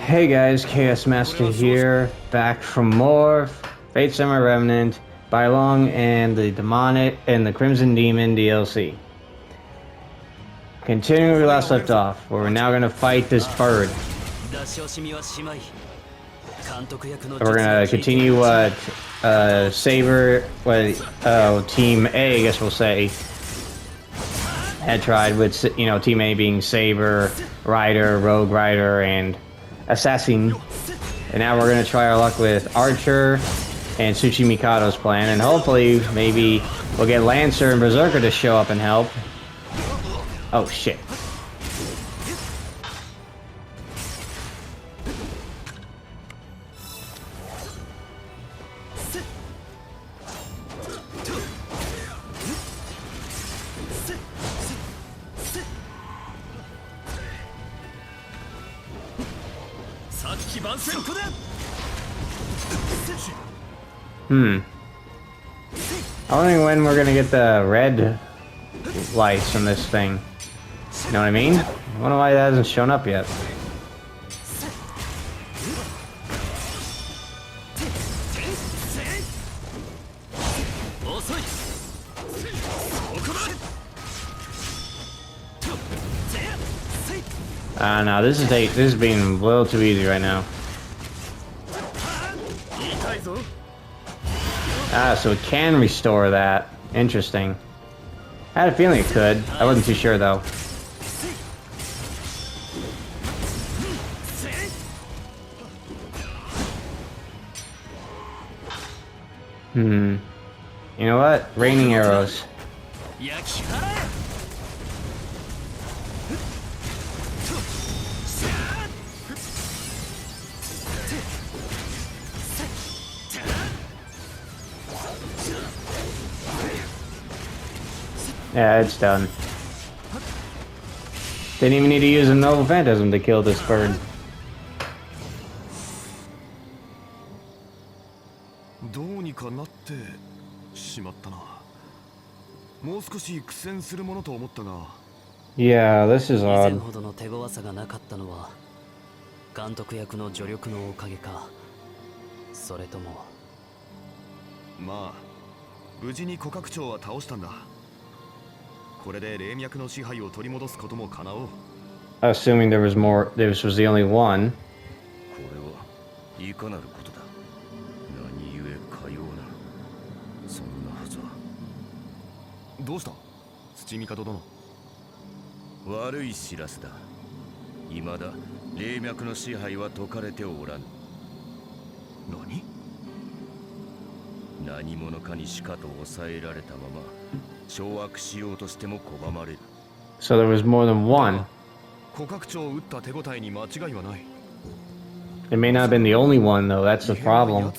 Hey guys, Chaos Master here, back from more Fate Summer Remnant, Bailong, and the Demonic and the Crimson Demon DLC. Continuing where we last left off, where we're now gonna fight this bird. We're gonna continue what Team A, I guess we'll say, had tried with, Team A being Saber, Rider, Rogue Rider, and Assassin. And now we're gonna try our luck with Archer and Tsuchi Mikado's plan, and hopefully, maybe we'll get Lancer and Berserker to show up and help. Oh shit. I'm wondering when we're gonna get the red lights from this thing. You know what I mean? I wonder why that hasn't shown up yet. No, this is being a little too easy right now. So it can restore that. Interesting. I had a feeling it could. I wasn't too sure though. You know what? Raining arrows. Yeah, it's done. Didn't even need to use a Noble Phantasm to kill this bird. Yeah, this is odd. Assuming there was more, this was the only one. So there was more than one. It may not have been the only one though, that's the problem.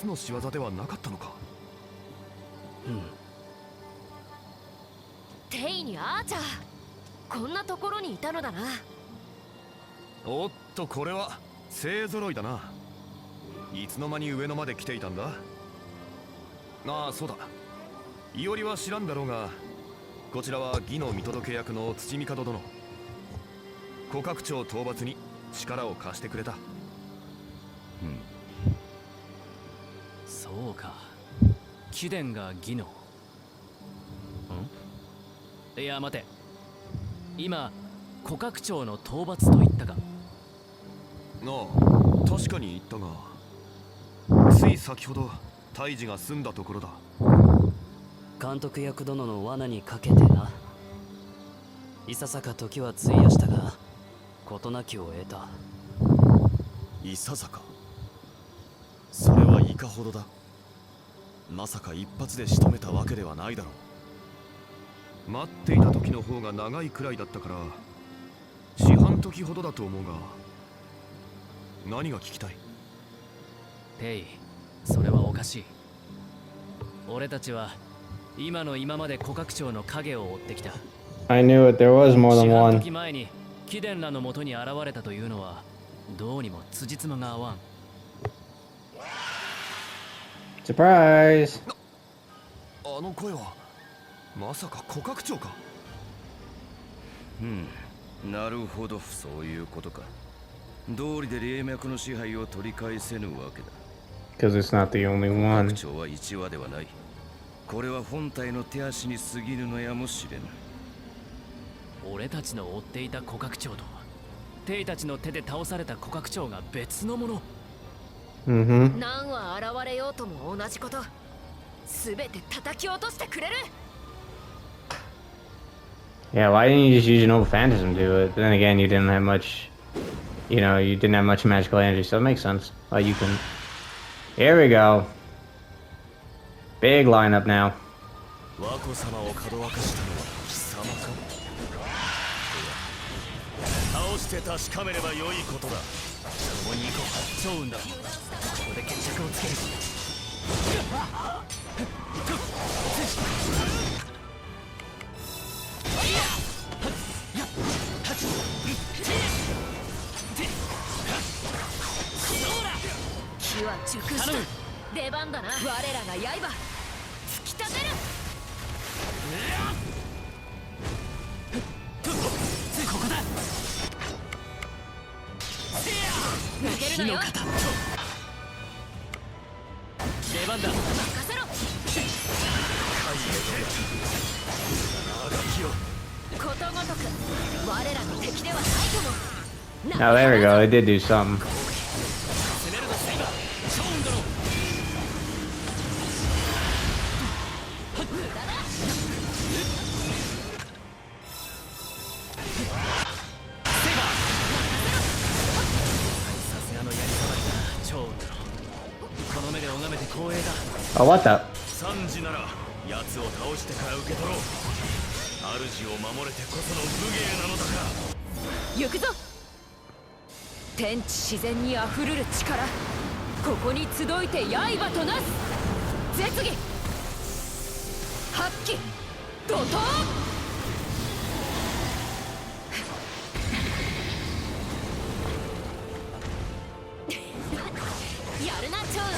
I knew it, there was more than one. Surprise! あの声はまさか古閣長か。なるほど、そういうことか。道理で霊脈の支配を取り返せぬわけだ。Because it's not the only 国 one. 長は一話ではない。これは本体の手足に過ぎるのやもしれぬ。俺たちの追っていた古閣長とテイたちの手で倒された古閣長が別のもの。Mm-hmm. 何は現れようとも同じこと。すべて叩き落としてくれる。 Yeah, why didn't you just use an old phantasm to do it? Then again, you didn't have much, you know, you didn't have much magical energy, so it makes sense. Why you can. Here we go. Big lineup now. 和子様をかどわかしたのは貴様か。倒して確かめれば良いことだ。共に行こう。趙雲だ。ここで決着をつける。火は熟した。出番だな。我らが刃突き立てる。ここだ。抜けるなよ。出番だ。任せろ。ことごとく我らの敵ではないとも。 Now there we go. They did do something. 攻めるぞセイバー。趙雲殿。さすがのやりさばりだな、趙雲殿。この目で拝めて光栄だ。Oh, what the? 3時なら奴を倒してから受け取ろう。主を守れてこその武芸なのだから。行くぞ。天地自然にあふるる力、ここに集いて刃となす。絶技発揮怒涛。やるな趙雲。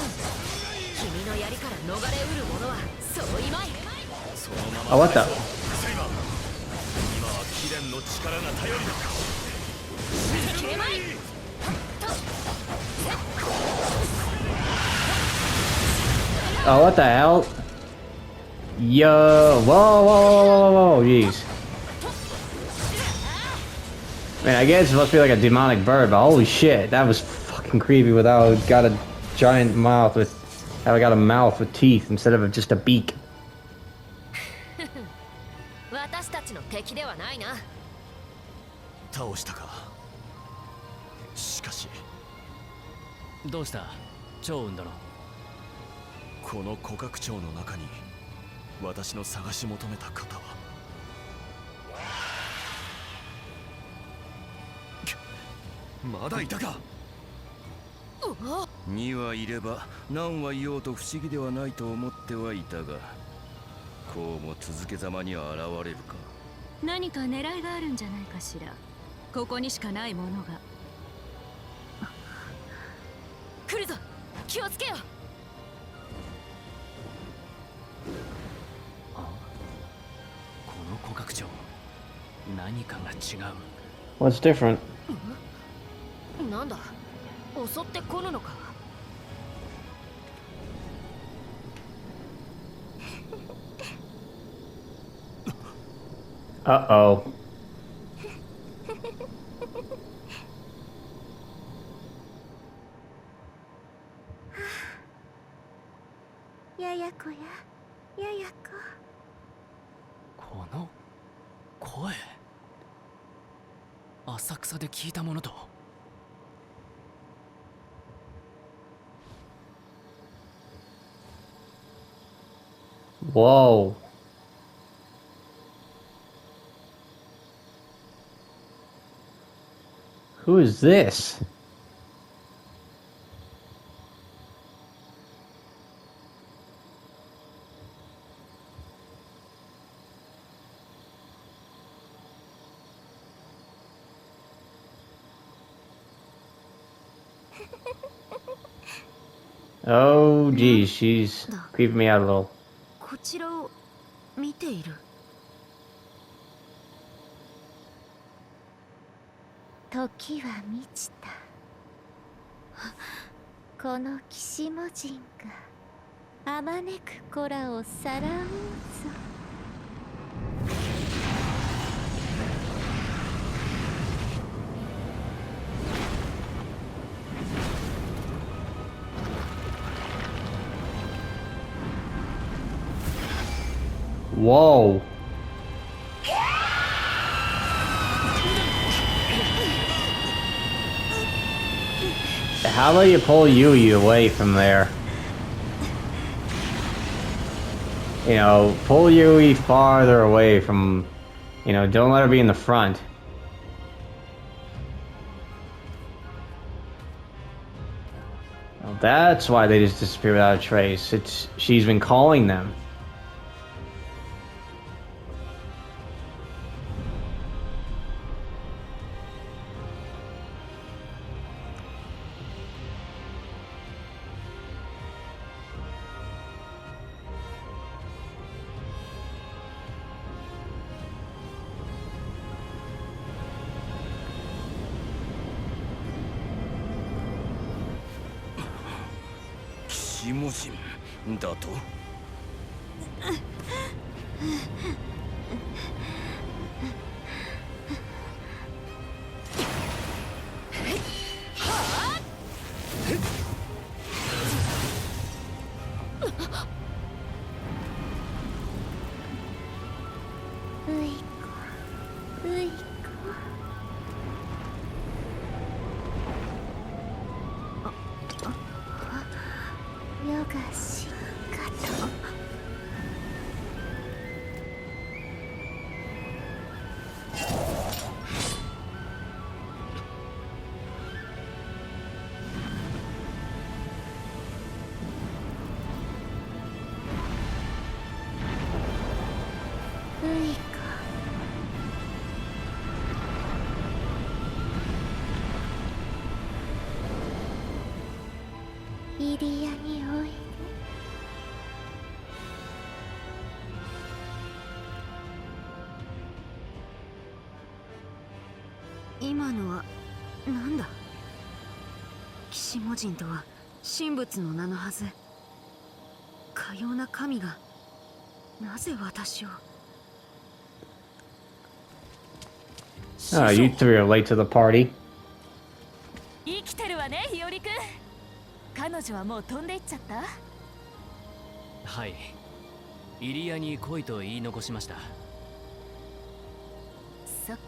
君の槍から逃れうる者はそういまい。そのまま Oh, what the? セイバー、今は貴殿の力が頼りだ。切れまい。 Oh, what the hell? Yo, whoa, whoa, whoa, whoa, whoa, whoa, jeez. Man, I guess it's supposed to be like a demonic bird, but holy shit, that was fucking creepy without got a giant mouth with, how I got a mouth with teeth instead of just a beak. 私たちの敵ではないな。倒したか。しかしどうした趙雲殿。この古閣長の中に私の探し求めた方はまだいたか。2はいれば何はいようと不思議ではないと思ってはいたが、こうも続けざまに現れるか。何か狙いがあるんじゃないかしら。ここにしかないものが。来るぞ。気をつけよ。この古閣長、何かが違う。 What's different? なんだ、襲ってこぬのか。Uh-oh. ややこや、ややこ。この声、浅草で聞いたものと。Whoa. Who is this? Oh, geez, she's creeping me out a little. こちらを見ている。時は満ちた。この騎士魔人があまねく子らをさらうぞ。Whoa. How about you pull Yui away from there? You know, pull Yui farther away from, you know, don't let her be in the front. Well, that's why they just disappear without a trace. She's been calling them.今のはなんだ。騎士魔人とは神仏の名のはず。かような神がなぜ私を。You three are late to the party. 生きてるわね、日和くん。彼女はもう飛んでいっちゃった？はい。イリアに来いと言い残しました。そっか。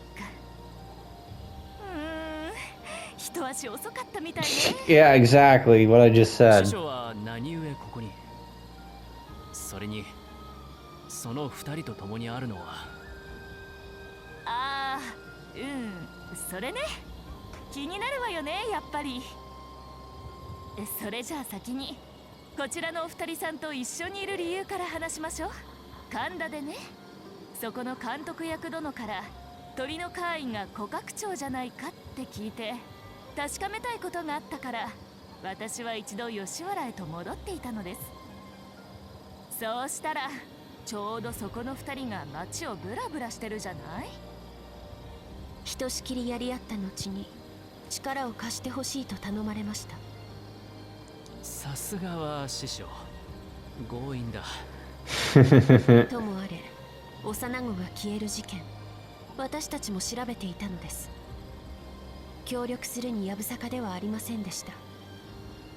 一足遅かったみたいね。Yeah, exactly what I just said. 師匠は何故ここに。それにその二人と共にあるのは。ああ、それね。気になるわよね、やっぱり。それじゃあ先にこちらのお二人さんと一緒にいる理由から話しましょう。神田でね、そこの監督役殿から鳥の会員が古閣長じゃないかって聞いて確かめたいことがあったから、私は一度吉原へと戻っていたのです。そうしたらちょうどそこの二人が街をブラブラしてるじゃない。ひとしきりやり合った後に力を貸してほしいと頼まれました。さすがは師匠、強引だ。ともあれ、幼子が消える事件、私たちも調べていたのです。協力するにやぶさかではありませんでした。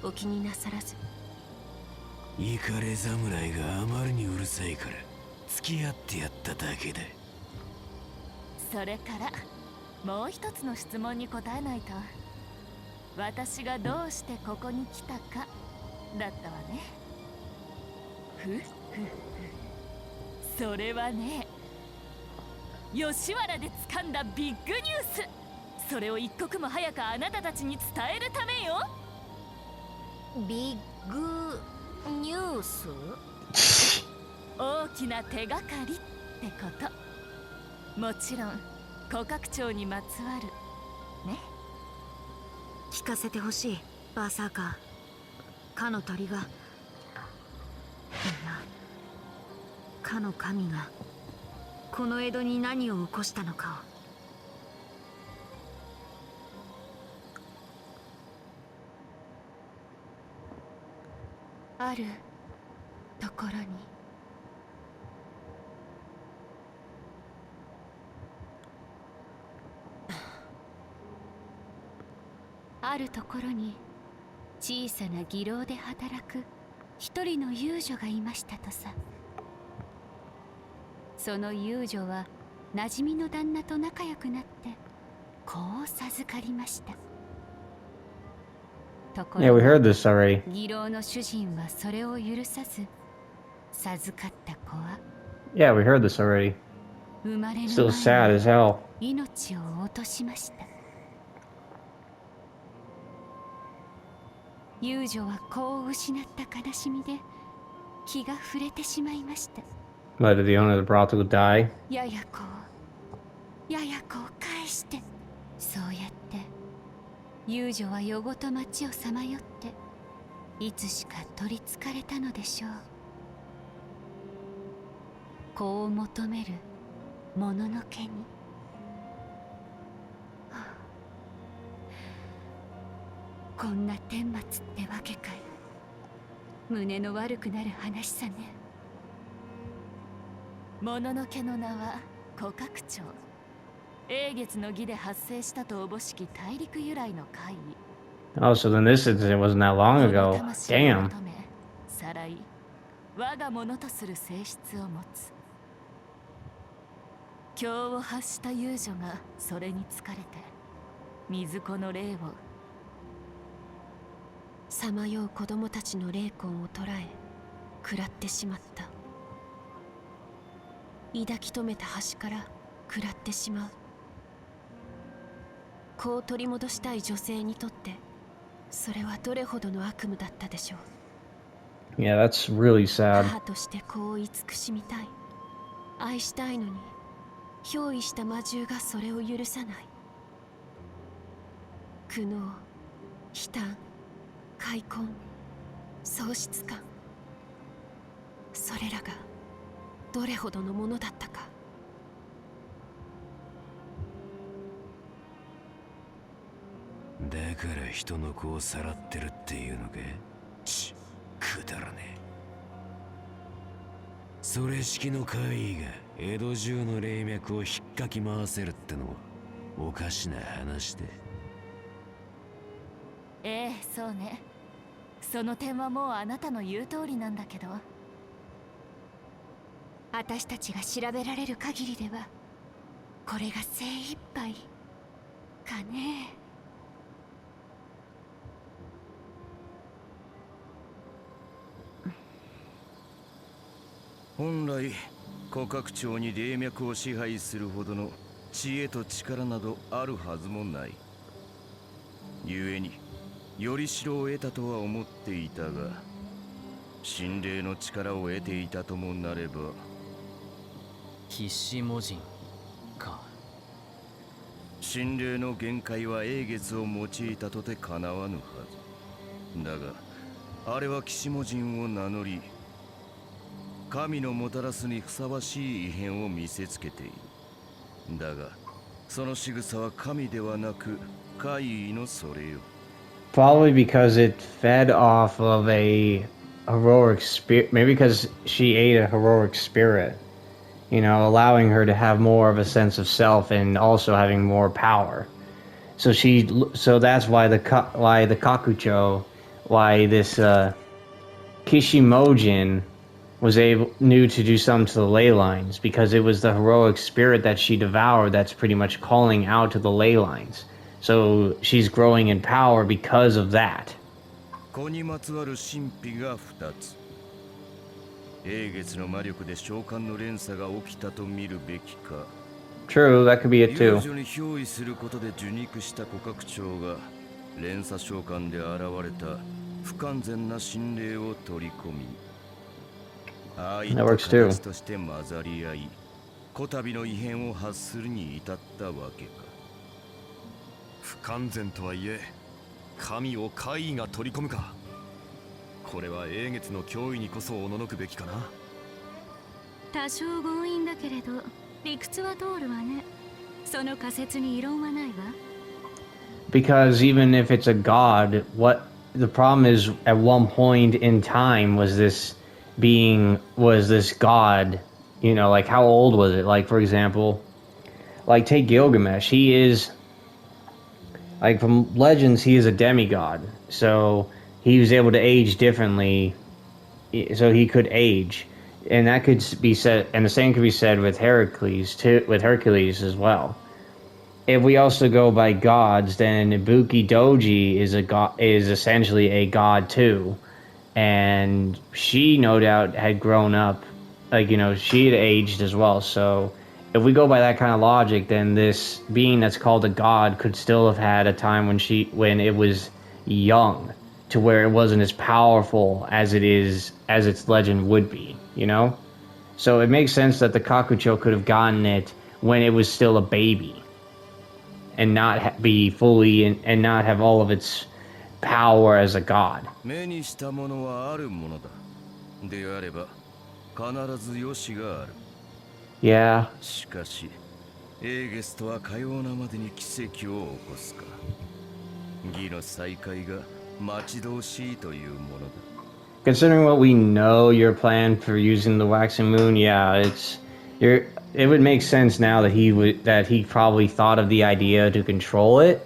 お気になさらず。イカレ侍があまりにうるさいから付き合ってやっただけだ。それからもう一つの質問に答えないと。私がどうしてここに来たかだったわね。それはね、吉原で掴んだビッグニュース。それを一刻も早くあなたたちに伝えるためよ。ビッグニュース？大きな手がかりってこと。もちろん古閣長にまつわるね。聞かせてほしい、バーサーカー。かの鳥が、かの神がこの江戸に何を起こしたのかを。あるところにあるところに小さな技廊で働く一人の遊女がいましたとさ。その遊女は馴染みの旦那と仲良くなって子を授かりました。とこ Yeah, we ろ heard が this already. 技廊の主人はそれを許さず、授かった子は Yeah, we heard this already. 生まれる Still sad 前 as hell. に命を落としました。遊女は子を失った悲しみで気が触れてしまいました。 But did the owner of the brothel die? やや子を返して。そうやって遊女は夜ごと街をさまよっていつしか取りつかれたのでしょう。子を求めるもののけに、はあ、こんな顛末ってわけかい。胸の悪くなる話さね。もののけの名は古格長。英月の儀で発生したとおぼしき大陸由来の怪異。 Oh, so then this incident wasn't that long この ago. 魂を Damn. 求めさらい我がものとする性質を持つ。経を発した遊女がそれに疲れて水子の霊をさまよう子供たちの霊魂を捕らえ食らってしまった。抱き留めた端から食らってしまう。子を取り戻したい女性にとってそれはどれほどの悪夢だったでしょう。 Yeah, that's really sad. 母として子を慈しみたい、愛したいのに憑依した魔獣がそれを許さない。苦悩、悲嘆、悔恨、喪失感、それらがどれほどのものだったか。だから人の子をさらってるっていうのか。くだらねえ。それ式の怪異が江戸中の霊脈を引っかき回せるってのはおかしな話で。ええ、そうね。その点はもうあなたの言う通りなんだけど、私たちが調べられる限りではこれが精一杯かね。本来古格長に霊脈を支配するほどの知恵と力などあるはずもない。故により代を得たとは思っていたが、神霊の力を得ていたともなれば。必死魔人か。神霊の限界は英月を用いたとてかなわぬはずだが、あれは騎士魔人を名乗り神のもたらすにふさわしい異変を見せつけている。だがその仕草は神ではなく怪異のそれよ。 Probably because it fed off of a heroic spirit. Maybe because she ate a heroic spirit. You know, allowing her to have more of a sense of self and also having more power. So that's why the Kakucho, why this Kishimojin knew to do something to the ley lines, because it was the heroic spirit that she devoured that's pretty much calling out to the ley lines. So she's growing in power because of that. 子にまつわる神秘が2つ。英月の魔力で召喚の連鎖が起きたと見るべきか。 True, that could be it 遊 too. 女に憑依することで受肉した古格長が連鎖召喚で現れた不完全な神霊を取り込み、ああいった形として混ざり合い、こたびの異変を発するに至ったわけか。不完全とはいえ神を怪異が取り込むか。これは英月の脅威にこそおののくべきかな。多少強引だけれど理屈は通るわね。その仮説に異論はないわ。 Because even if it's a god, what the problem is, at one point in time, was this god, you know, like, how old was it? Like, for example, like, take Gilgamesh. He is, like, from legends, he is a demigod, so he was able to age differently, so he could age, and that could be said, and the same could be said with Hercules as well. If we also go by gods, then Ibuki Doji is essentially a god too, and she no doubt had grown up, like, you know, she had aged as well. So if we go by that kind of logic, then this being that's called a god could still have had a time when it was young, to where it wasn't as powerful as its legend would be, you know. So it makes sense that the Kakucho could have gotten it when it was still a baby, and not be fully and not have all of its power as a god. 目にしたものはあるものだ。であれば必ず良しがある。Yeah. しかし、エーゲスとはかようなまでに奇跡を起こすか。義の再会が待ち遠しいというものだ。Considering what we know your plan for using the waxing moon, yeah, it would make sense now that he probably thought of the idea to control it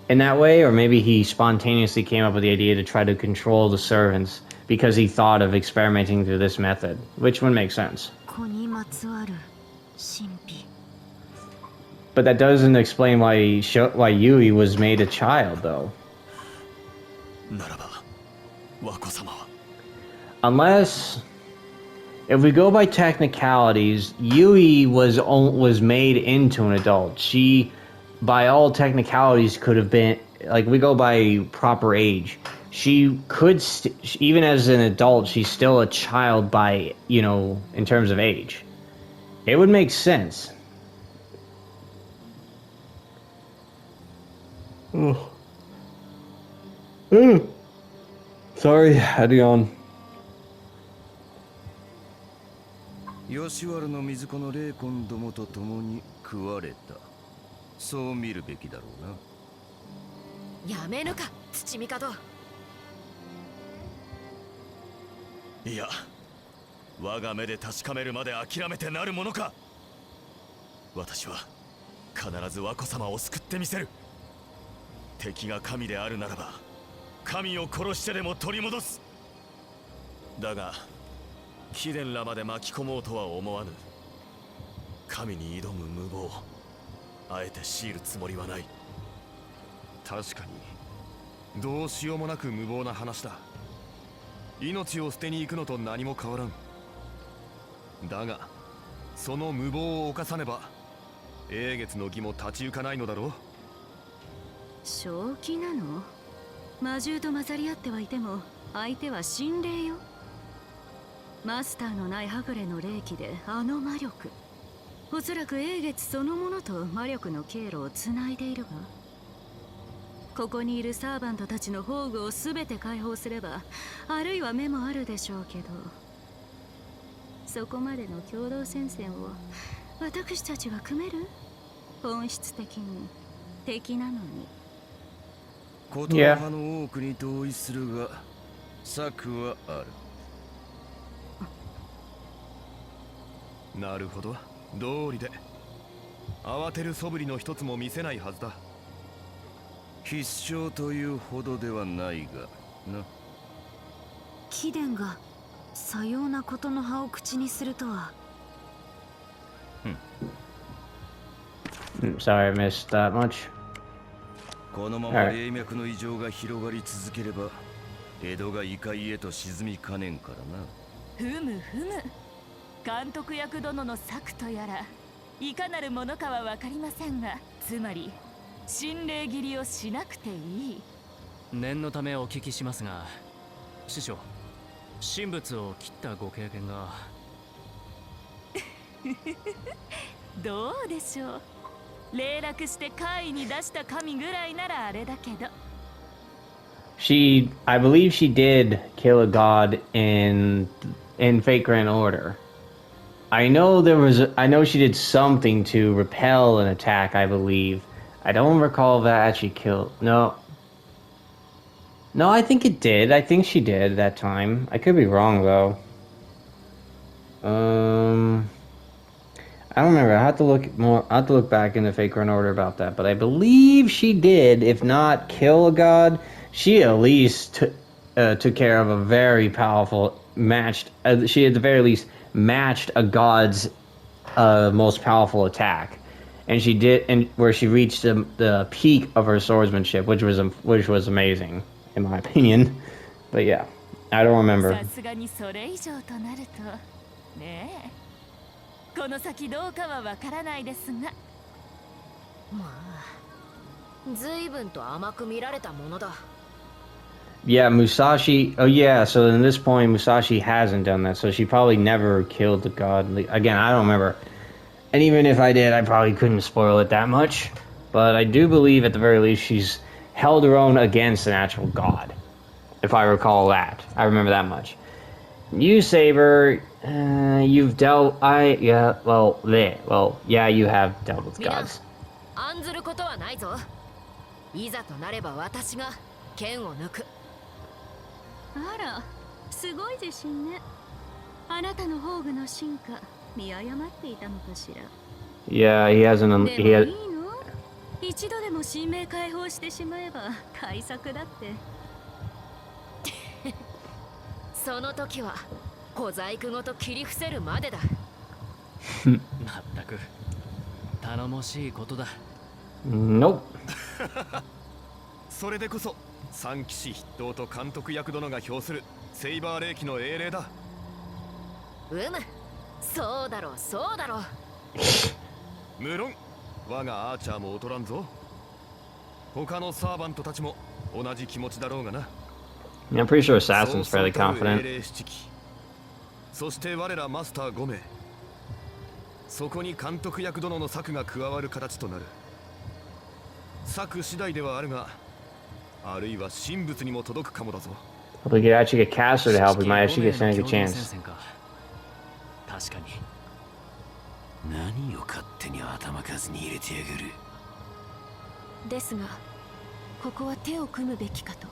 in that way, or maybe he spontaneously came up with the idea to try to control the servants because he thought of experimenting through this method, which would make sense. But that doesn't explain why Yui was made a child, though. Unless, if we go by technicalities, Yui was made into an adult. She, by all technicalities, could have been, like, we go by proper age. She could, even as an adult, she's still a child by, you know, in terms of age. It would make sense. Sorry, had to yawn. 吉原の水子の霊魂どもと共に食われた。そう見るべきだろうな。やめぬか、土帝。いや、我が目で確かめるまで諦めてなるものか。私は必ず和子様を救ってみせる。敵が神であるならば、神を殺してでも取り戻す。だが貴殿らまで巻き込もうとは思わぬ。神に挑む無謀、あえて強いるつもりはない。確かにどうしようもなく無謀な話だ。命を捨てに行くのと何も変わらん。だがその無謀を犯さねば英月の義も立ち行かないのだろう。正気なの？魔獣と混ざり合ってはいても相手は神霊よ。マスターのないはぐれの霊気であの魔力、おそらく英月そのものと魔力の経路をつないでいるが、ここにいるサーバントたちの宝具を全て解放すれば、あるいは目もあるでしょうけど、そこまでの共同戦線を私たちが組める？本質的に敵なのに。言葉の多くに同意するが、策はある。なるほど、道理で慌てる素振りの一つも見せないはずだ。必勝というほどではないがな。貴殿がさようなことの葉を口にするとは。Sorry I missed that much. このまま霊脈の異常が広がり続ければ、江戸が異界へと沈みかねんからな。ふむふむ、監督役殿の策とやらいかなるものかは分かりませんが、つまり心霊斬りをしなくていい。念のためお聞きしますが、師匠、神仏を切ったご経験が。どうでしょう。霊落して怪異に出した神ぐらいならあれだけど。I believe she did kill a god in Fate Grand Order. I know she did something to repel an attack, I believe. I don't recall if that actually killed. No. No, I think it did. I think she did that time. I could be wrong though. I don't remember. I have to look more. I have to look back in the Fake Run order about that. But I believe she did. If not kill a god, she at least took care of a very powerful matched. She at the very least matched a god's most powerful attack, and she did. And where she reached the peak of her swordsmanship, which was amazing in my opinion. But yeah, I don't remember. さすがにそれ以上となるとねえ、この先どうかはわからないですが。まあ随分と甘く見られたものだ。 Yeah, Musashi. Oh, yeah. So in this point, Musashi hasn't done that. So she probably never killed the god. Again, I don't remember. And even if I did, I probably couldn't spoil it that much. But I do believe, at the very least, she's held her own against an actual god. If I recall that, I remember that much. You, Saber, you've dealt. Yeah. Well, yeah, you have dealt with gods. 案ずることはないぞ。いざとなれば私が剣を抜く。あら、すごい自信ね。あなたの宝具の進化、見誤っていたのかしら。Yeah, he hasn't. でも He いい has. の？一度でも神明解放してしまえば対策だって。その時は小細工ごと切り伏せるまでだ。まったく頼もしいことだ。Nope. それでこそ三騎士筆頭と監督役殿が評するセイバー霊気の英霊だ。そうだろうそうだろう。無論我がアーチャーも劣らんぞ。他のサーバントたちも同じ気持ちだろうがな。Yeah, I'm pretty sure Assassin's fairly confident. そして我らマスター5名。そこに監督役殿の策が加わる形となる。策次第ではあるが、あるいは神仏にも届くかもだぞ。If we could actually get Caster to help, we might actually stand a good chance. 確かに。何を勝手に頭数に入れてやがる。ですが、ここは手を組むべきかと。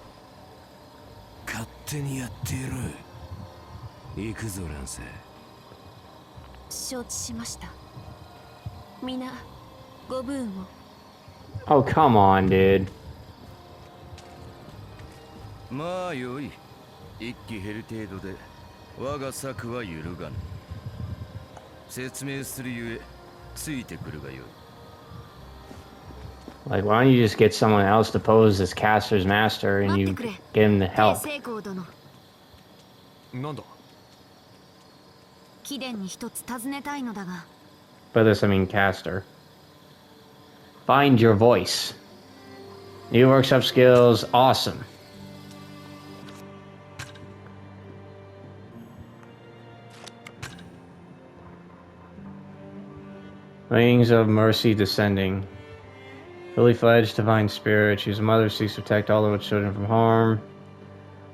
勝手にやってやろう。行くぞランセ。承知しました。皆ご武運を。Oh, come on, dude. まあよい。一気減る程度で我が策は揺るがぬ。説明するゆえついてくるがよい。Like, why don't you just get someone else to pose as Caster's master and you get him to help? なんだ。貴殿に一つ尋ねたいのだが。By this, I mean Caster. Find your voice. New workshop skills, awesome. Wings of Mercy descending. Fully fledged divine spirit. She's a mother, seeks to protect all of its children from harm.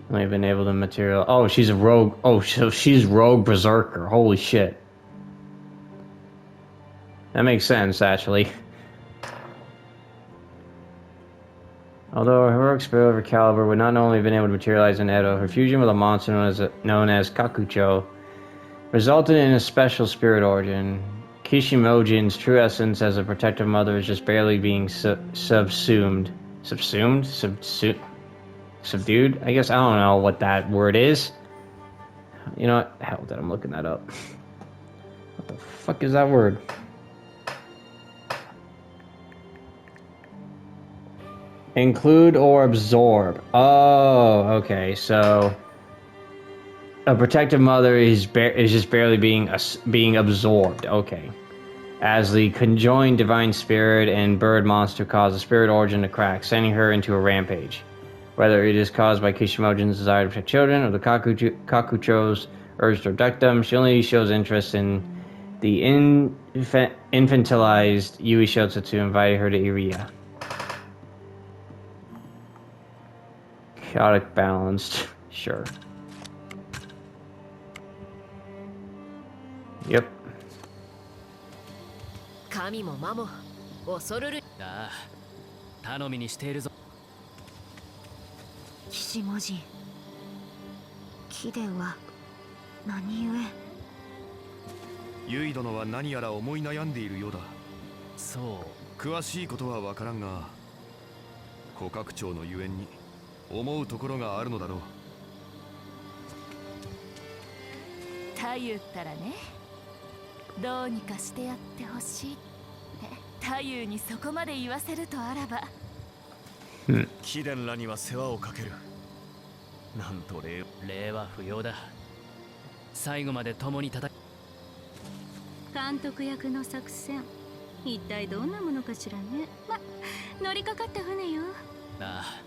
Only been able to material. Oh, she's a rogue. Oh, so she's rogue berserker. Holy shit. That makes sense, actually. Although her heroic spirit over Caliber would not only have been able to materialize in Edo, her fusion with a monster known as Kakucho resulted in a special spirit origin. Kishimojin's true essence as a protective mother is just barely being subsumed. Subdued? I guess I don't know what that word is. You know what? Hell, that I'm looking that up. What the fuck is that word? Include or absorb. Oh, okay. So a protective mother is just barely being absorbed. Okay. As the conjoined divine spirit and bird monster cause the spirit origin to crack, sending her into a rampage. Whether it is caused by Kishimojin's desire to protect children or the Kakucho's urge to abduct them, she only shows interest in the infantilized Yui Shousetsu, inviting her to Iria. Chaotic balanced. Sure. Yep. 神も魔も恐るる。ああ、頼みにしているぞ。騎士文字。貴殿は何故？ユイ殿は何やら思い悩んでいるようだ。そう詳しいことは分からんが、虎拡張のゆえんに思うところがあるのだろう。太夫ったらね、どうにかしてやってほしいって太夫にそこまで言わせるとあらば、貴殿らには世話をかける。なんと礼は不要だ。最後まで共に戦監督役の作戦、一体どんなものかしらね。ま、乗りかかった船よ。あ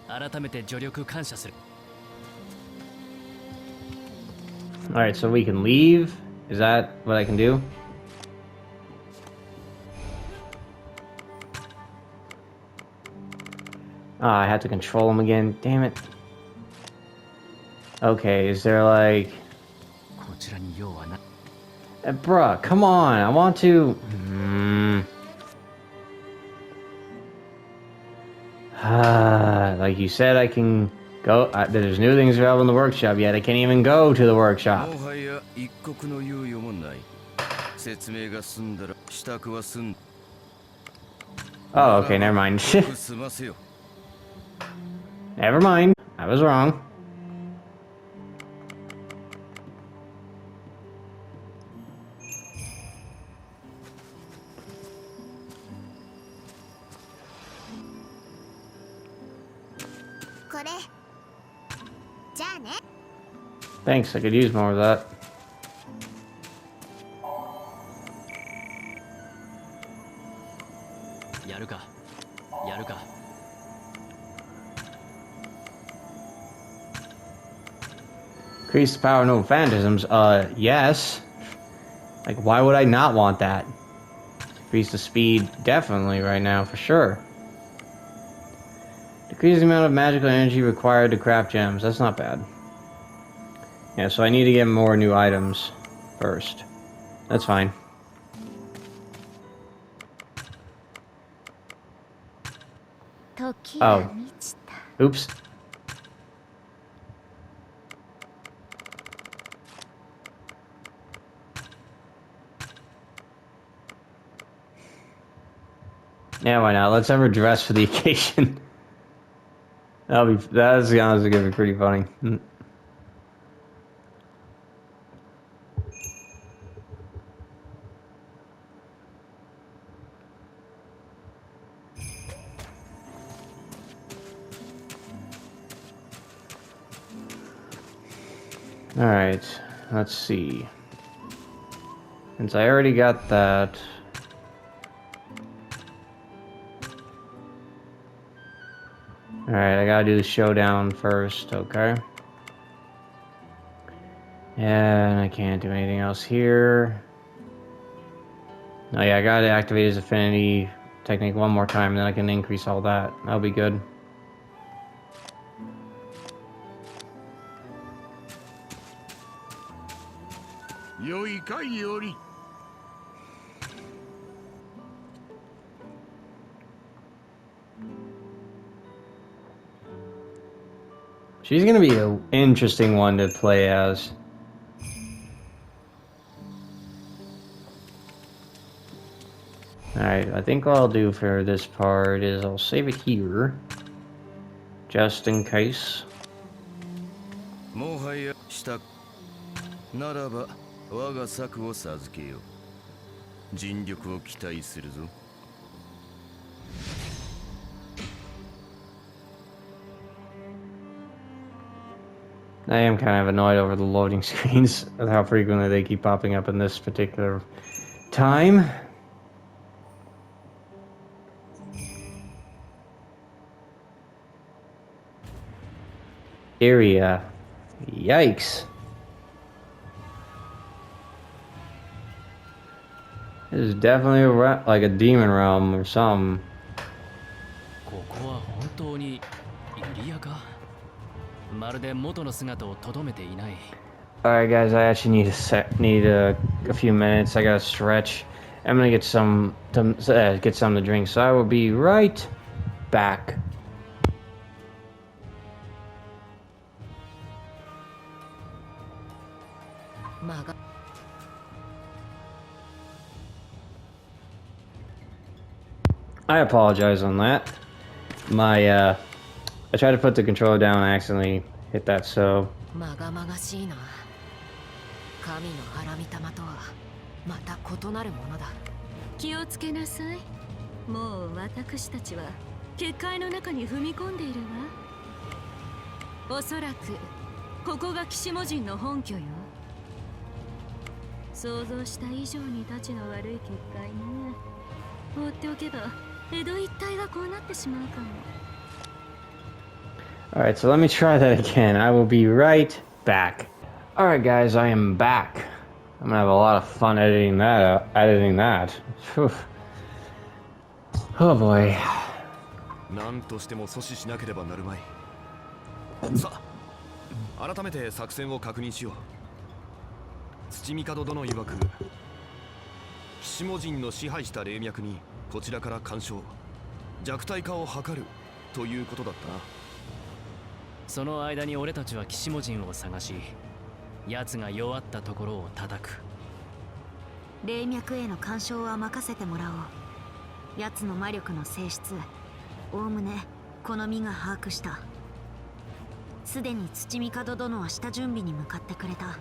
あ、改めて助力感謝する。Alright, so we can leave? Is that what I can do? Ah, I have to control him again. Damn it. Okay, is there like... こちらに用はな。Bruh, come on. I want to... Like you said, I can go... there's new things available in the workshop yet. I can't even go to the workshop. もはや一刻の猶予もない。説明が済んだら支度は済ん。Oh, okay, never mind. 済ませよ。Never mind. I was wrong. Thanks, I could use more of that. Increase the power of no phantasms? Yes. Like, why would I not want that? Increase the speed, definitely, right now, for sure. Decrease the amount of magical energy required to craft gems. That's not bad. Yeah, so I need to get more new items first. That's fine. Oh. Oops. Yeah, why not? Let's have her dress for the occasion. That's honestly gonna be pretty funny. Alright, let's see. Since I already got that... Alright, I gotta do the showdown first, okay. And I can't do anything else here. Oh yeah, I gotta activate his affinity technique one more time, then I can increase all that. That'll be good. Yui Iori. She's gonna be an interesting one to play as. Alright, I think what I'll do for this part is I'll save it here. Just in case. もはやしたならば我が策を授けよう。尽力を期待するぞ。I am kind of annoyed over the loading screens and how frequently they keep popping up in this particular time. Area. Yikes. This is definitely like a demon realm or something. ここは本当にユリアか。まるで元の姿をとどめていない。Alright guys, I actually need a few minutes. I gotta stretch. I'm gonna get some to drink, so I will be right back. I apologize on that. I tried to put the controller down and I accidentally hit that, so. まがまがしいな。神のハラミ玉とはまた異なるものだ。気をつけなさい。もう私たちは結界の中に踏み込んでいるわ。おそらくここが騎士魔人の本拠よ。想像した以上にたちの悪い結界ね。放っておけば江戸一帯がこうなってしまうかも。Alright, so let me try that again. I will be right back. Alright guys, I am back. I'm gonna have a lot of fun editing that. Whew. Oh boy. 何としても阻止しなければなるまい。さあ、改めて作戦を確認しよう。土帝殿曰く、騎士魔人の支配した霊脈にこちらから干渉、弱体化を図るということだったな。その間に俺たちは騎士魔人を探し、奴が弱ったところを叩く。霊脈への干渉は任せてもらおう。奴の魔力の性質、おおむねこの身が把握した。すでに土帝殿は下準備に向かってくれた。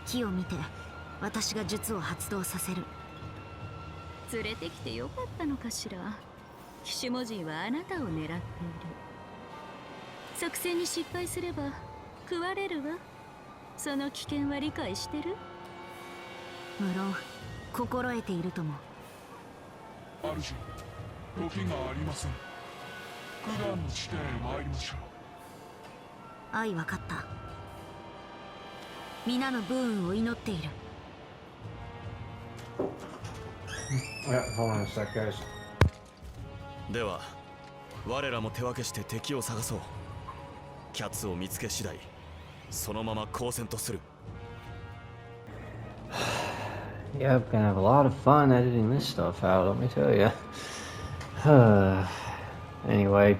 木を見て私が術を発動させる。連れてきてよかったのかしら。騎士魔人はあなたを狙っている。作戦に失敗すれば食われるわ。その危険は理解してる？無論心得ているとも。主、時がありません。九段の地点へ参りましょう。愛分かった。皆の武運を祈っている。Hold on a sec, guys. では我らも手分けして敵を探そう。キャッツを見つけ次第そのまま交戦とする。Yeah, I'm gonna have a lot of fun editing this stuff out, let me tell you. Anyway,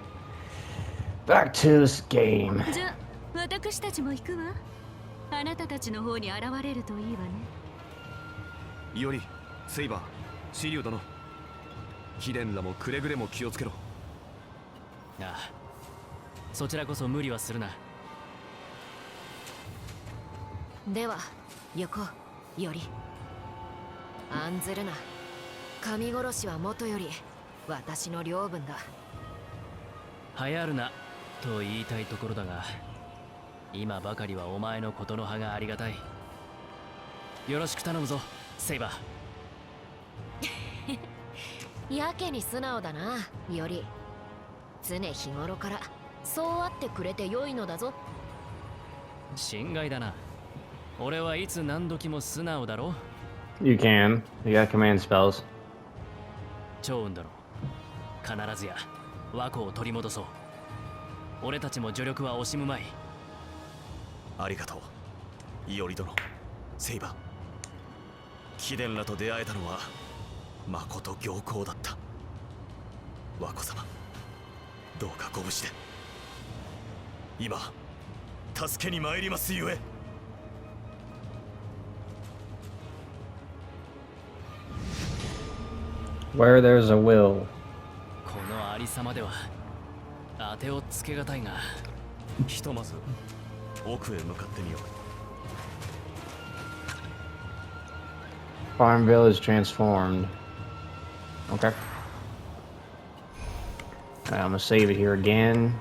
back to this game. じゃあ私たちも行くわ。あなたたちの方に現れるといいわね。イオリ、セイバー、シリュウ殿、ヒレンらもくれぐれも気をつけろ。ああ、そちらこそ無理はするな。では行こう、より。案ずるな。神殺しはもとより私の領分だ。流行るなと言いたいところだが、今ばかりはお前のことの葉がありがたい。よろしく頼むぞ、セイバー。やけに素直だな、より。常日頃からそうあってくれてよいのだぞ。心外だな。俺はいつ何時も素直だろ。You can. You got command spells. 超運だろ。必ずや和子を取り戻そう。俺たちも助力は惜しむまい。ありがとう、イオリ殿、セイバー。貴殿らと出会えたのはまこと僥幸だった。和子様、どうかご無事で。今助けに参りますゆえ。Where there's a will. このありさまでは当てをつけがたいが、ひとまず奥へ向かってみよう。Farm village transformed. Okay. Alright, I'm gonna save it here again,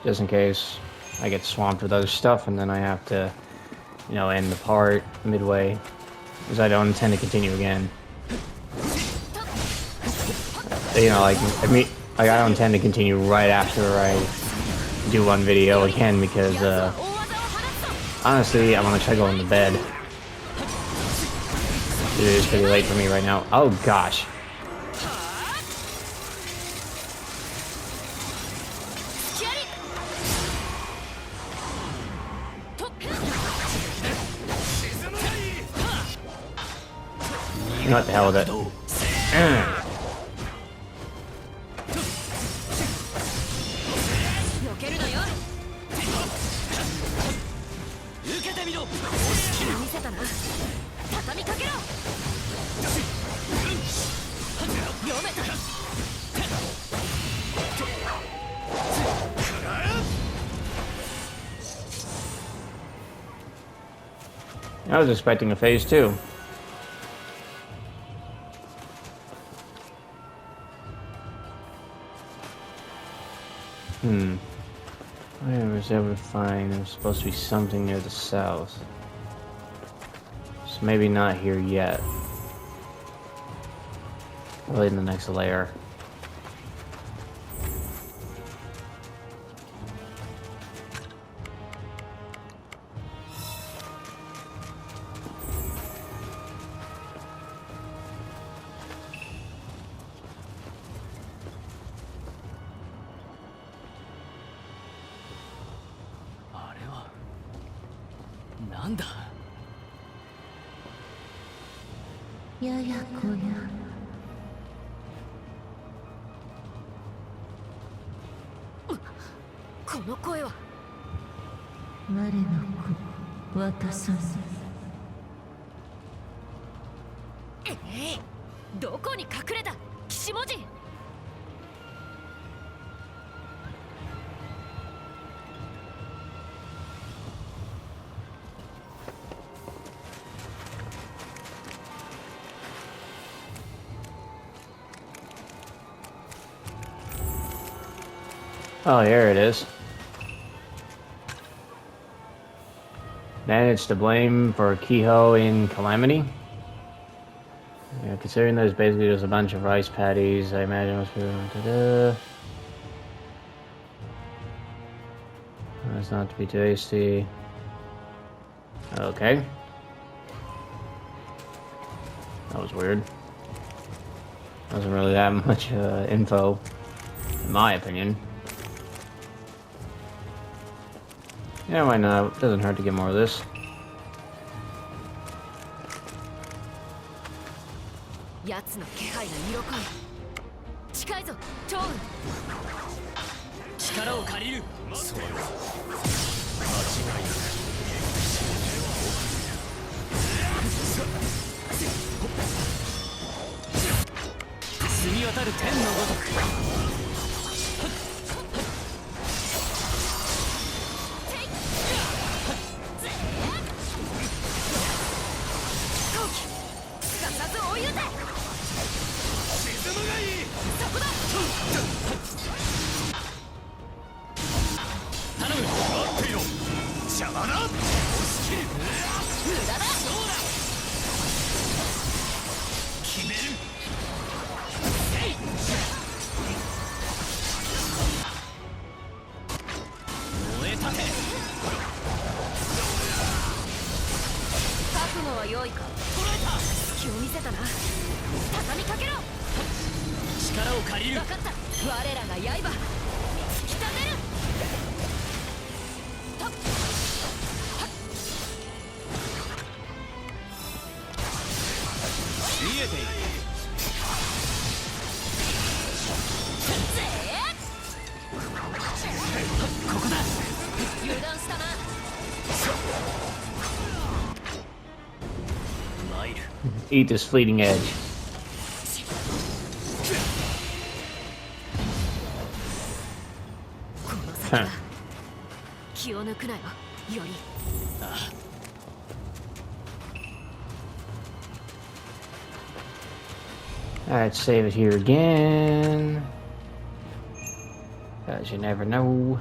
just in case I get swamped with other stuff and then I have to, you know, end the part midway, because I don't intend to continue again. You know, like, I don't intend to continue right after I do one video again, because, honestly, I'm gonna try going to bed. It is pretty late for me right now. Oh, gosh. What the hell with it? 見せ I was expecting a phase 2. Where was ever fine? There's supposed to be something near the south. So maybe not here yet. Probably in the next layer.ややこや。この声は。我の子、渡さぬ。どこに隠れた、騎士文字。Oh, here it is. Managed to blame for Kehoe in Calamity. Yeah, considering there's basically just a bunch of rice patties, I imagine most people. That's not to be tasty. Okay. That was weird. Wasn't really that much info, in my opinion. Yeah, why not? Doesn't hurt to get more of this. Eat this fleeting edge. Huh. Alright, save it here again. Cause you never know.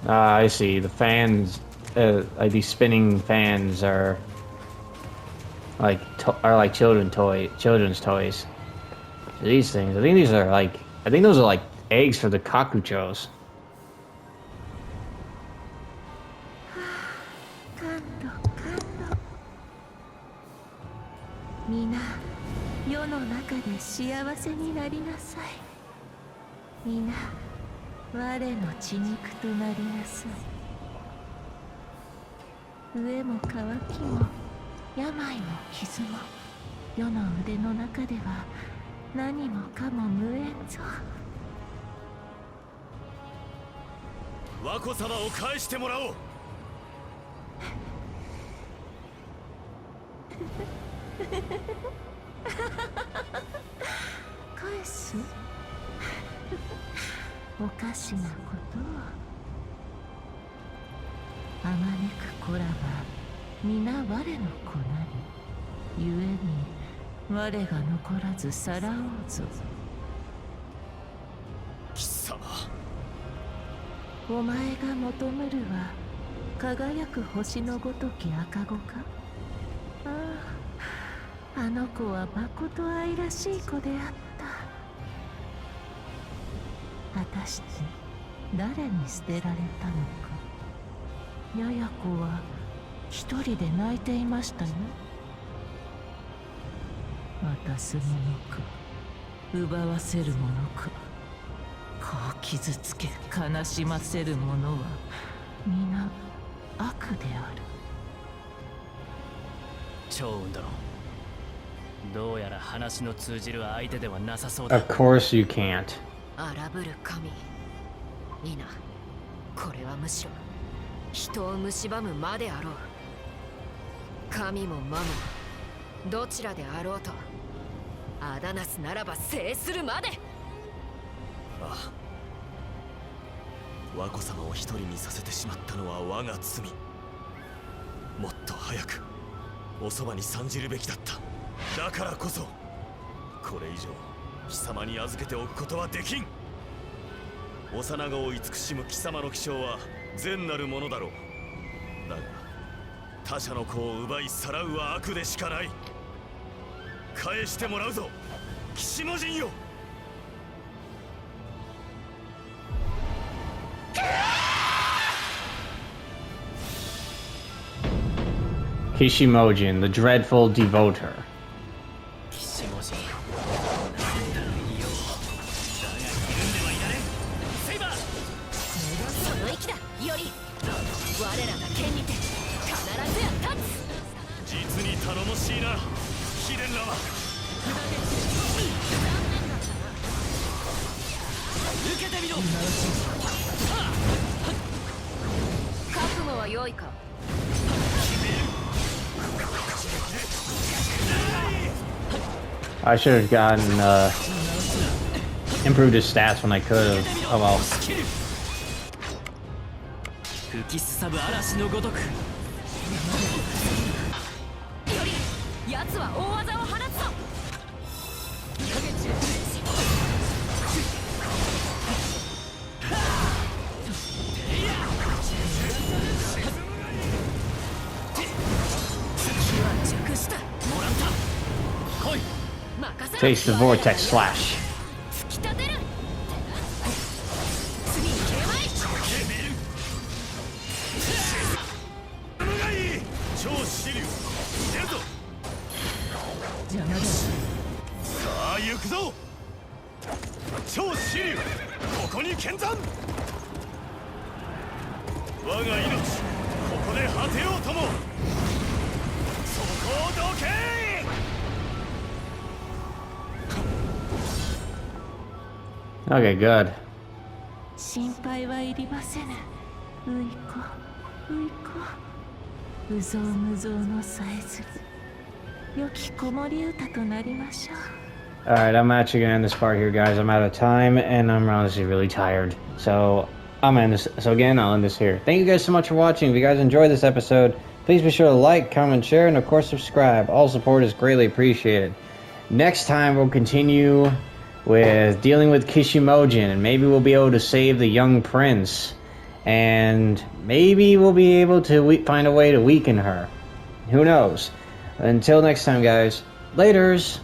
I see. The fans, like these spinning fans, are like children's toys. So these things, I think these are like, I think those are like eggs for the kakuchos. 皆、世の中で幸せになりなさい。皆、我の血肉となりなさい。飢えも渇きも病も傷も世の腕の中では何もかも無縁ぞ。和子様を返してもらおう。返す？おかしなことをあまねく子らは皆我の子なり、故に我が残らずさらおうぞ。貴様、お前が求むるは輝く星のごとき赤子か。ああ、あの子はまこと愛らしい子であった。果たして誰に捨てられたのか。やや子は一人で泣いていましたよ。渡すものか奪わせるものか、子を傷つけ悲しませるものは皆悪である。趙雲殿、どうやら話の通じる相手ではなさそうだ。 Of course you can't. 荒ぶる神、皆これはむしろ人を蝕む魔であろう。神も魔もどちらであろうとアダナスならば制するまで。ああ、和子様を一人にさせてしまったのは我が罪。もっと早くおそばに参じるべきだった。だからこそこれ以上貴様に預けておくことはできん。幼子を慈しむ貴様の気性は善なるものだろう。だが他者の子を奪いさらうは悪でしかない。返してもらうぞ、騎士魔人よ。Kishimojin, the dreadful devoter. 騎士文字なんだろいいよ。だがひるんではいられん。セイバー、その息だより我らが剣にて必ずや立つ。実に頼もしいな、貴殿らは。受けてみろ。覚悟は良いか。 I should have gotten improved his stats when I could have. Oh well. 吹きすさぶ嵐のごとく。より奴は大技を放つぞ。敵は熟した。もらった。来い。 Taste the vortex slash. 突き立てる。次に消えまい。超支流出るぞ。邪魔だ。さあ行くぞ。超支流、ここに剣山。我が命ここで果てようとも。そこをどけ。 Okay, good. 心配はいりませぬ。ういこ、ういこ。うぞうむぞうのさえずり。良き子守歌となりましょう。 Alright, I'm actually gonna end this part here, guys. I'm out of time, and I'm honestly really tired. So, I'm gonna end this. So again, I'll end this here. Thank you guys so much for watching. If you guys enjoyed this episode, please be sure to like, comment, share, and of course subscribe. All support is greatly appreciated. Next time, we'll continue with dealing with Kishimojin, and maybe we'll be able to save the young prince, and maybe we'll be able to find a way to weaken her. Who knows? Until next time, guys. Laters!